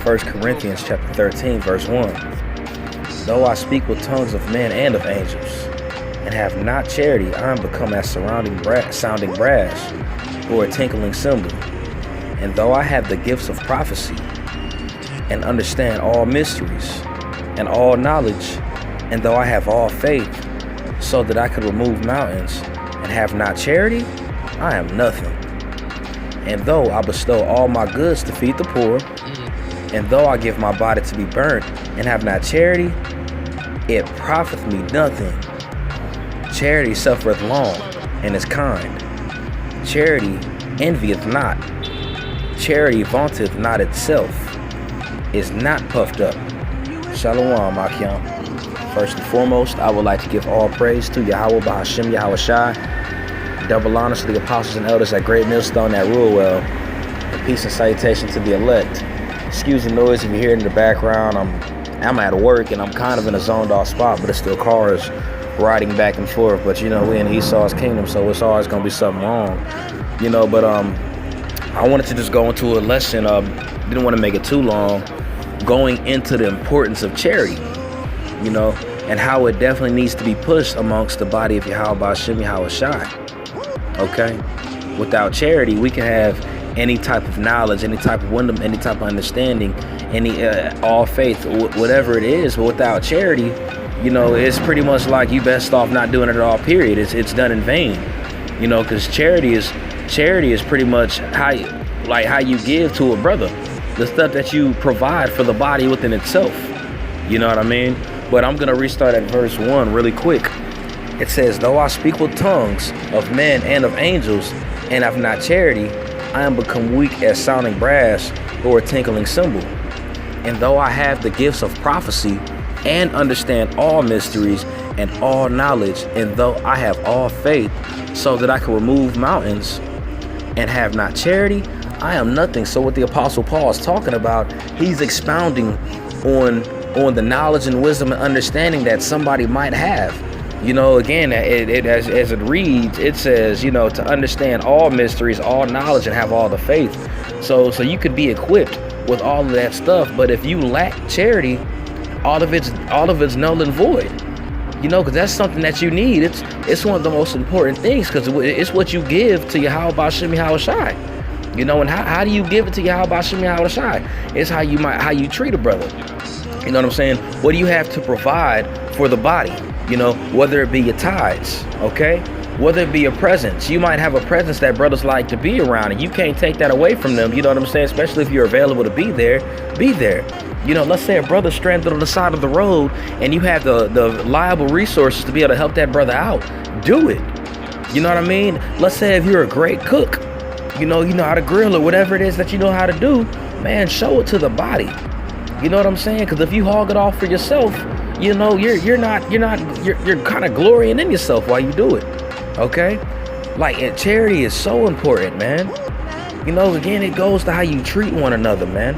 First Corinthians chapter 13, verse 1. Though I speak with tongues of men and of angels, and have not charity, I am become as sounding brass, or a tinkling cymbal. And though I have the gifts of prophecy, and understand all mysteries, and all knowledge, and though I have all faith, so that I could remove mountains, and have not charity, I am nothing. And though I bestow all my goods to feed the poor, and though I give my body to be burnt, and have not charity, it profiteth me nothing. Charity suffereth long, and is kind. Charity envieth not. Charity vaunteth not itself, is not puffed up. Shalom, Akyam. First and foremost, I would like to give all praise to Yahweh Bahashem Yahweh Shai. Double honors to the apostles and elders at Great Millstone that rule well. And peace and salutation to the elect. Excuse the noise if you hear it in the background. I'm at work and I'm kind of in a zoned off spot, but it's still cars riding back and forth. But you know, we in Esau's kingdom, so it's always gonna be something wrong. You know, but I wanted to just go into a lesson. Didn't want to make it too long. Going into the importance of charity, you know, and how it definitely needs to be pushed amongst the body of Yahweh Ba'Shem Yahweh Shai. Okay, without charity, we can have any type of knowledge, any type of wisdom, any type of understanding, any all faith, whatever it is. But without charity, you know, it's pretty much like you best off not doing it at all. Period. It's done in vain. You know, because charity is pretty much how you give to a brother, the stuff that you provide for the body within itself. You know what I mean? But I'm gonna restart at verse 1 really quick. It says, though I speak with tongues of men and of angels, and have not charity, I am become weak as sounding brass or a tinkling cymbal. And though I have the gifts of prophecy and understand all mysteries and all knowledge, and though I have all faith so that I can remove mountains, and have not charity, I am nothing. So what the Apostle Paul is talking about, he's expounding on the knowledge and wisdom and understanding that somebody might have. You know, again, as it reads, it says, you know, to understand all mysteries, all knowledge, and have all the faith. So you could be equipped with all of that stuff, but if you lack charity, all of it's null and void. You know, because that's something that you need. It's one of the most important things, because it's what you give to Yahweh Ba'Shem Yahweh Shai. You know, and how do you give it to Yahweh Ba'Shem Yahweh Shai? It's how you treat a brother. You know what I'm saying? What do you have to provide for the body? You know, whether it be your tithes, okay? Whether it be your presence. You might have a presence that brothers like to be around, and you can't take that away from them. You know what I'm saying? Especially if you're available to be there, be there. You know, let's say a brother stranded on the side of the road and you have the liable resources to be able to help that brother out. Do it. You know what I mean? Let's say if you're a great cook, you know how to grill or whatever it is that you know how to do, man, show it to the body. You know what I'm saying? Because if you hog it off for yourself, you know, you're kind of glorying in yourself while you do it. Okay? Like, and charity is so important, man. You know, again, it goes to how you treat one another, man.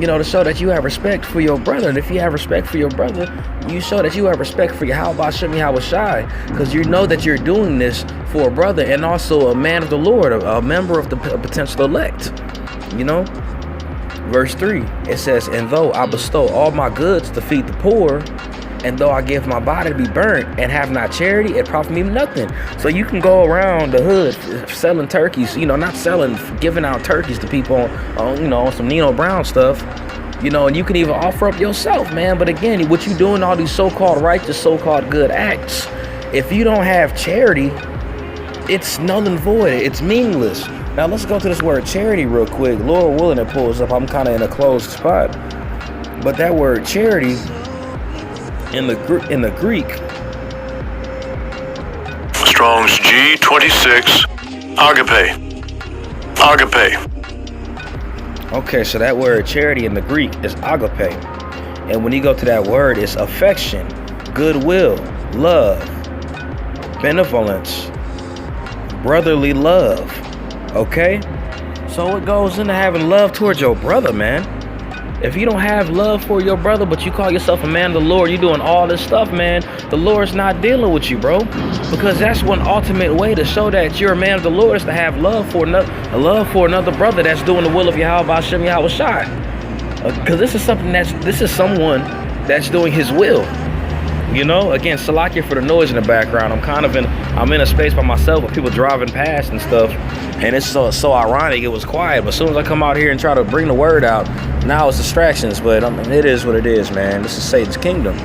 You know, to show that you have respect for your brother. And if you have respect for your brother, you show that you have respect for Yahweh Ba'Shem Yahweh Shai, because you know that you're doing this for a brother and also a man of the Lord, a member of the potential elect. You know? Verse 3, it says, and though I bestow all my goods to feed the poor, and though I give my body to be burnt, and have not charity, it profit me nothing. So you can go around the hood selling turkeys, you know, not selling, giving out turkeys to people on some Nino Brown stuff, you know, and you can even offer up yourself, man. But again, what you doing, all these so-called righteous, so-called good acts, if you don't have charity, it's null and void. It's meaningless. Now let's go to this word charity real quick. Lord willing, it pulls up. I'm kind of in a closed spot, but that word charity in the Greek, Strong's G26, agape. Okay, so that word charity in the Greek is agape, and when you go to that word, it's affection, goodwill, love, benevolence, brotherly love. Okay, so it goes into having love towards your brother, man. If you don't have love for your brother, but you call yourself a man of the Lord, you're doing all this stuff, man, the Lord's not dealing with you, bro. Because that's one ultimate way to show that you're a man of the Lord, is to have love for another brother that's doing the will of Yahweh Hashem Yahweh Shai. Because this is someone that's doing his will. You know, again, Salakia for the noise in the background. I'm in a space by myself with people driving past and stuff, and it's so ironic. It was quiet, but as soon as I come out here and try to bring the word out, now it's distractions. But I mean, it is what it is, man. This is Satan's kingdom.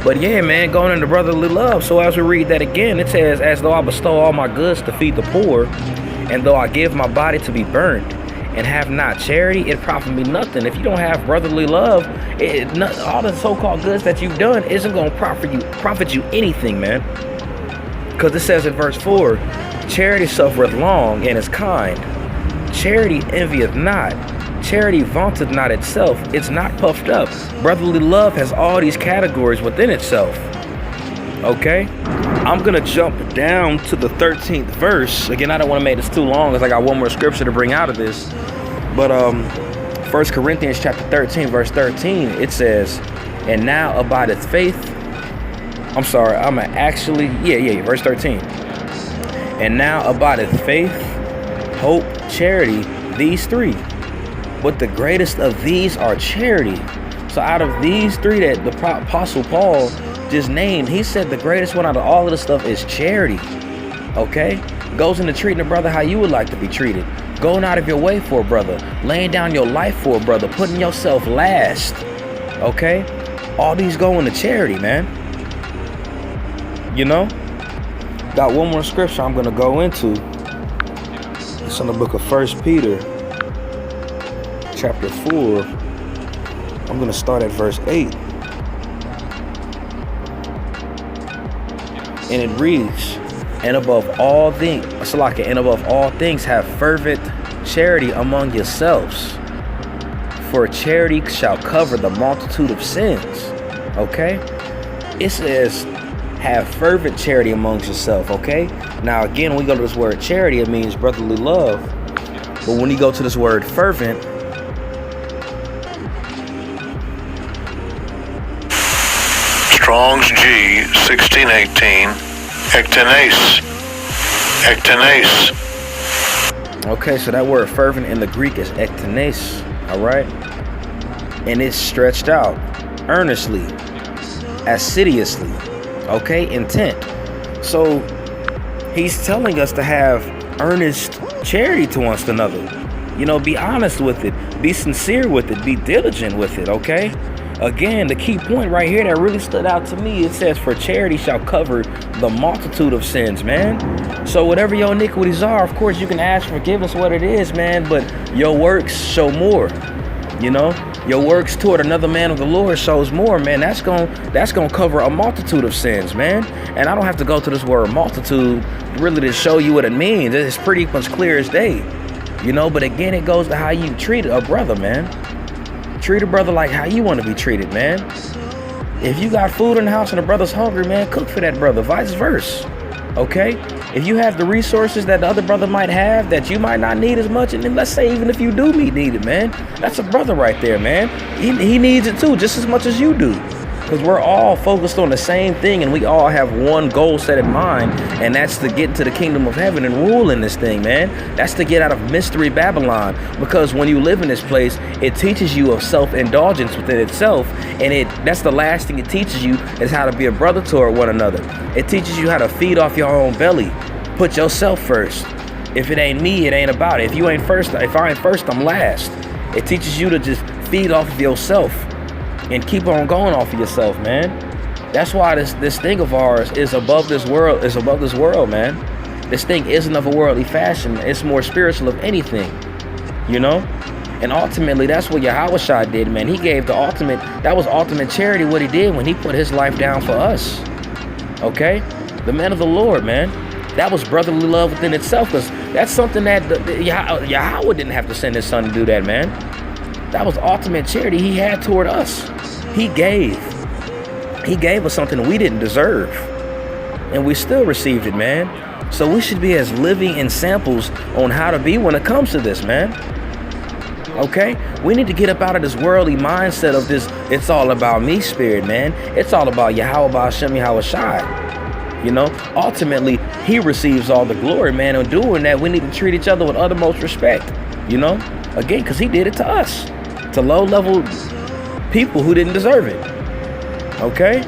But yeah, man, going into brotherly love. So as we read that again, it says, "As though I bestow all my goods to feed the poor, and though I give my body to be burnt, and have not charity, it profit me nothing." If you don't have brotherly love, all the so-called goods that you've done isn't going to profit you anything, man. Because it says in verse 4, "Charity suffereth long and is kind. Charity envieth not. Charity vaunteth not itself. It's not puffed up." Brotherly love has all these categories within itself. Okay? I'm going to jump down to the 13th verse. Again, I don't want to make this too long because I got one more scripture to bring out of this. But 1 Corinthians chapter 13, verse 13, it says, "And now abideth faith." I'm sorry, verse 13. "And now abideth faith, hope, charity, these three. But the greatest of these are charity." So out of these three that the Apostle Paul just named, he said the greatest one out of all of this stuff is charity. Okay? Goes into treating a brother how you would like to be treated. Going out of your way for a brother. Laying down your life for a brother. Putting yourself last. Okay? All these go into charity, man. You know? Got one more scripture I'm going to go into. It's in the book of 1 Peter. Chapter 4. I'm going to start at verse 8. And it reads, "And above all things have fervent charity among yourselves, for charity shall cover the multitude of sins." Okay? It says, have fervent charity amongst yourself, okay? Now again, when we go to this word charity, it means brotherly love. But when you go to this word fervent, Strong's G 1618. Ektenes. okay, so that word fervent in the Greek is ektenes, all right? And it's stretched out, earnestly, assiduously, okay, intent. So he's telling us to have earnest charity to one another. You know, be honest with it, be sincere with it, be diligent with it, okay? Again, the key point right here that really stood out to me, it says, "For charity shall cover the multitude of sins," man. So whatever your iniquities are, of course, you can ask forgiveness what it is, man, but your works show more. You know, your works toward another man of the Lord shows more, man. That's gonna cover a multitude of sins, man. And I don't have to go to this word multitude really to show you what it means. It's pretty much clear as day. You know, but again, it goes to how you treat a brother, man. Treat a brother like how you want to be treated, man. If you got food in the house and the brother's hungry, man, cook for that brother, vice versa. Okay? If you have the resources that the other brother might have that you might not need as much, and then let's say even if you do need it, man, that's a brother right there, man. He needs it too, just as much as you do. Because we're all focused on the same thing, and we all have one goal set in mind, and that's to get into the kingdom of heaven and rule in this thing, man. That's to get out of mystery Babylon. Because when you live in this place, it teaches you of self-indulgence within itself, and that's the last thing it teaches you is how to be a brother toward one another. It teaches you how to feed off your own belly. Put yourself first. If it ain't me, it ain't about it. If I ain't first, I'm last. It teaches you to just feed off of yourself and keep on going off of yourself, man. That's why this thing of ours is above this world. Is above this world, man. This thing isn't of a worldly fashion. It's more spiritual of anything, you know. And ultimately, that's what Yahweh Shai did, man. He gave the ultimate. That was ultimate charity. What he did when he put his life down for us. Okay, the man of the Lord, man. That was brotherly love within itself, because that's something that Yahweh didn't have to send his son to do that, man. That was ultimate charity he had toward us. He gave us something we didn't deserve, and we still received it, man. So we should be as living examples on how to be when it comes to this, man. Okay? We need to get up out of this worldly mindset of this, it's all about me spirit, man. It's all about Yahweh Ba'Shem Yahweh Shai. You know, ultimately, he receives all the glory, man. In doing that, we need to treat each other with uttermost respect. You know, again, because he did it to us, to low-level people who didn't deserve it. Okay?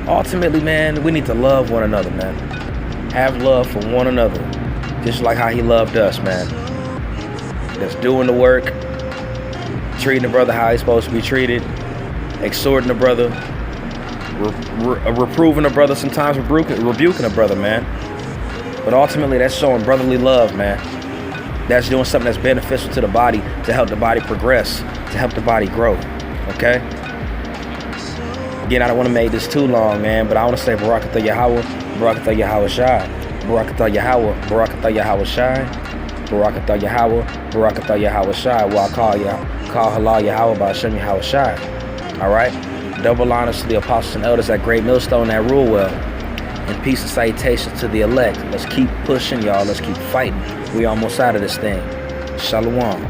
Ultimately, man, we need to love one another, man. Have love for one another, just like how he loved us, man. That's doing the work, treating the brother how he's supposed to be treated, exhorting the brother, reproving the brother, sometimes rebuking the brother, man. But ultimately, that's showing brotherly love, man. That's doing something that's beneficial to the body, to help the body progress, to help the body grow, okay? Again, I don't want to make this too long, man, but I want to say Barakatah Yahweh, Barakatah Yahweh Shai, Barakatah Yahweh, Barakatah Yahweh Shai, Barakatah Yahweh, Barakatah Yahweh Shai, while call halal Yahweh Ba'Shem Yahweh Shai. All right? Double honors to the apostles and elders at Great Millstone that rule well. And peace and salutations to the elect. Let's keep pushing, y'all. Let's keep fighting. We almost out of this thing. Shalom.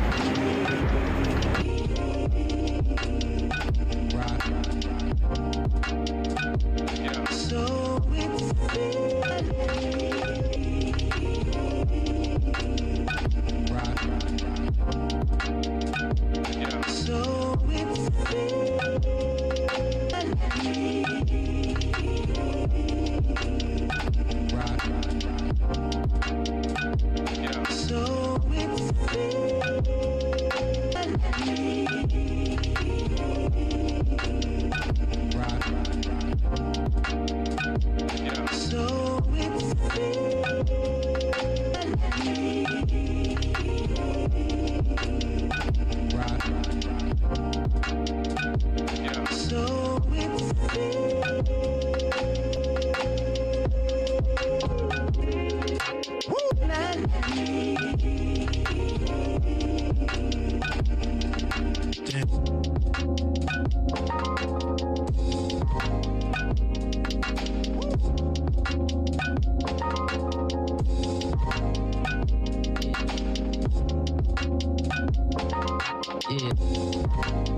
Yeah.